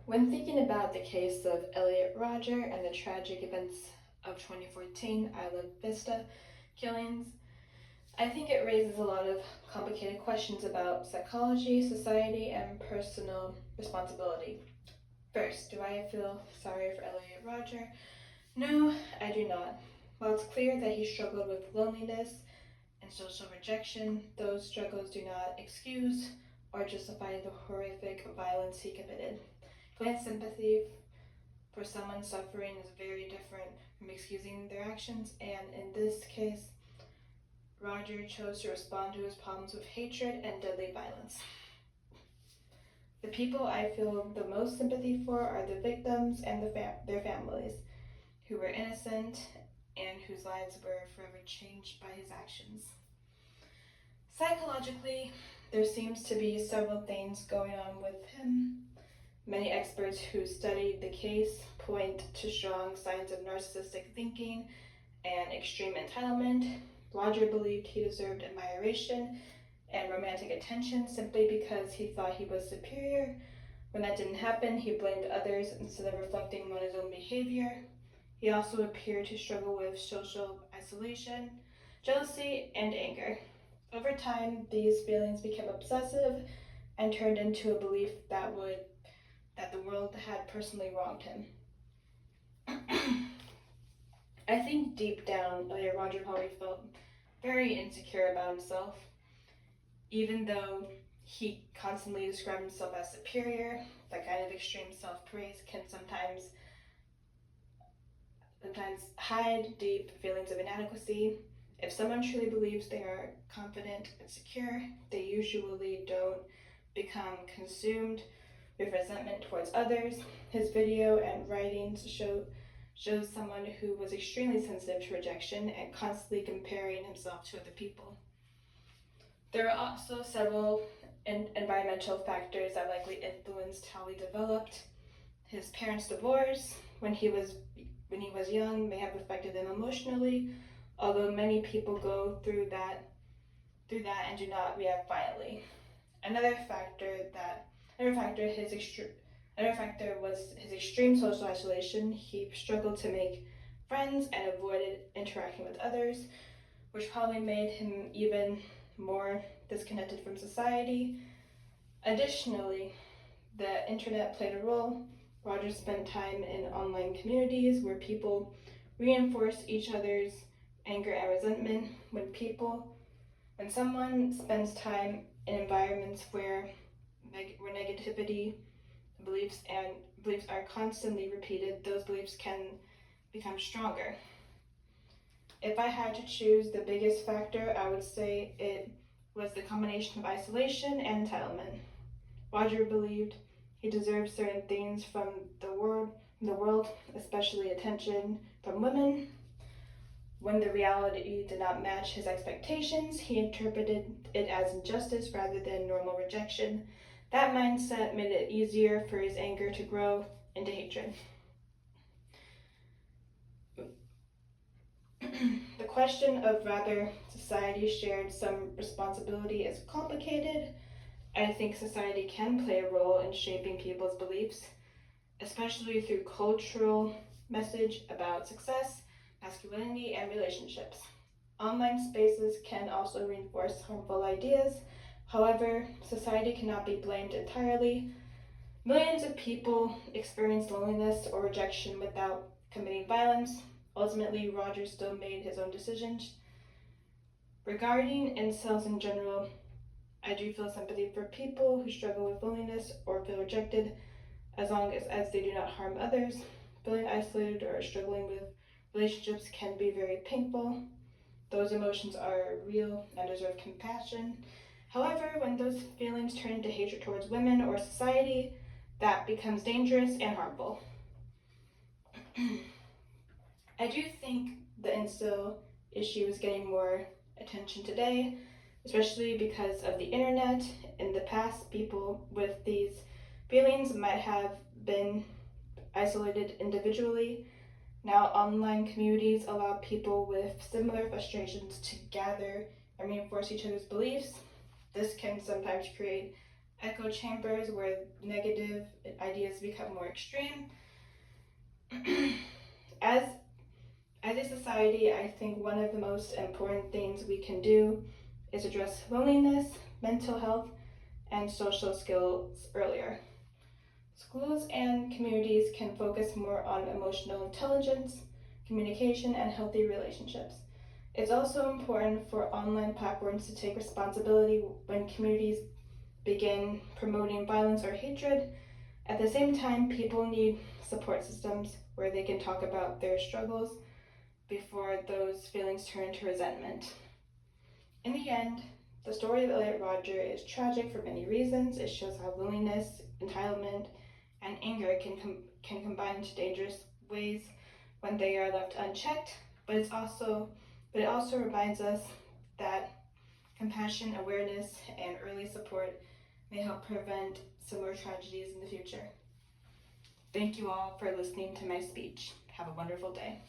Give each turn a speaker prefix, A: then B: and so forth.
A: When thinking about the case of Elliot Rodger and the tragic events of 2014 Isla Vista killings, I think it raises a lot of complicated questions about psychology, society, and personal responsibility. First, do I feel sorry for Elliot Rodger? No, I do not. While it's clear that he struggled with loneliness and social rejection, those struggles do not excuse or justify the horrific violence he committed. Feeling sympathy for someone suffering is very different from excusing their actions, and in this case, Rodger chose to respond to his problems with hatred and deadly violence. The people I feel the most sympathy for are the victims and their families, who were innocent and whose lives were forever changed by his actions. Psychologically, there seems to be several things going on with him. Many experts who studied the case point to strong signs of narcissistic thinking and extreme entitlement. Rodger believed he deserved admiration and romantic attention simply because he thought he was superior. When that didn't happen, he blamed others instead of reflecting on his own behavior. He also appeared to struggle with social isolation, jealousy, and anger. Over time, these feelings became obsessive and turned into a belief that the world had personally wronged him. I think deep down, Rodger probably felt very insecure about himself, even though he constantly described himself as superior. That kind of extreme self-praise can sometimes hide deep feelings of inadequacy. If someone truly believes they are confident and secure, they usually don't become consumed with resentment towards others. His video and writings shows someone who was extremely sensitive to rejection and constantly comparing himself to other people. There are also several environmental factors that likely influenced how he developed. His parents' divorce when he was young may have affected him emotionally, although many people go through that and do not react violently. Another factor was his extreme social isolation. He struggled to make friends and avoided interacting with others, which probably made him even more disconnected from society. Additionally, the internet played a role. Rodger spent time in online communities where people reinforced each other's anger and resentment. When someone spends time in environments where negativity beliefs are constantly repeated, those beliefs can become stronger. If I had to choose the biggest factor, I would say it was the combination of isolation and entitlement. Rodger believed he deserved certain things from the world, especially attention from women. When the reality did not match his expectations, he interpreted it as injustice rather than normal rejection. That mindset made it easier for his anger to grow into hatred. The question of whether society shared some responsibility is complicated. I think society can play a role in shaping people's beliefs, especially through cultural message about success, masculinity, and relationships. Online spaces can also reinforce harmful ideas. However, society cannot be blamed entirely. Millions of people experience loneliness or rejection without committing violence. Ultimately, Rodger still made his own decisions. Regarding incels in general, I do feel sympathy for people who struggle with loneliness or feel rejected, as long as they do not harm others. Feeling isolated or struggling with relationships can be very painful. Those emotions are real and deserve compassion. However, when those feelings turn into hatred towards women or society, that becomes dangerous and harmful. I do think the incel issue is getting more attention today, especially because of the internet. In the past, people with these feelings might have been isolated individually. Now, online communities allow people with similar frustrations to gather and reinforce each other's beliefs. This can sometimes create echo chambers where negative ideas become more extreme. as a society, I think one of the most important things we can do is address loneliness, mental health, and social skills earlier. Schools and communities can focus more on emotional intelligence, communication, and healthy relationships. It's also important for online platforms to take responsibility when communities begin promoting violence or hatred. At the same time, people need support systems where they can talk about their struggles before those feelings turn to resentment. In the end, the story of Elliot Rodger is tragic for many reasons. It shows how loneliness, entitlement, and anger can combine into dangerous ways when they are left unchecked, but it also reminds us that compassion, awareness, and early support may help prevent similar tragedies in the future. Thank you all for listening to my speech. Have a wonderful day.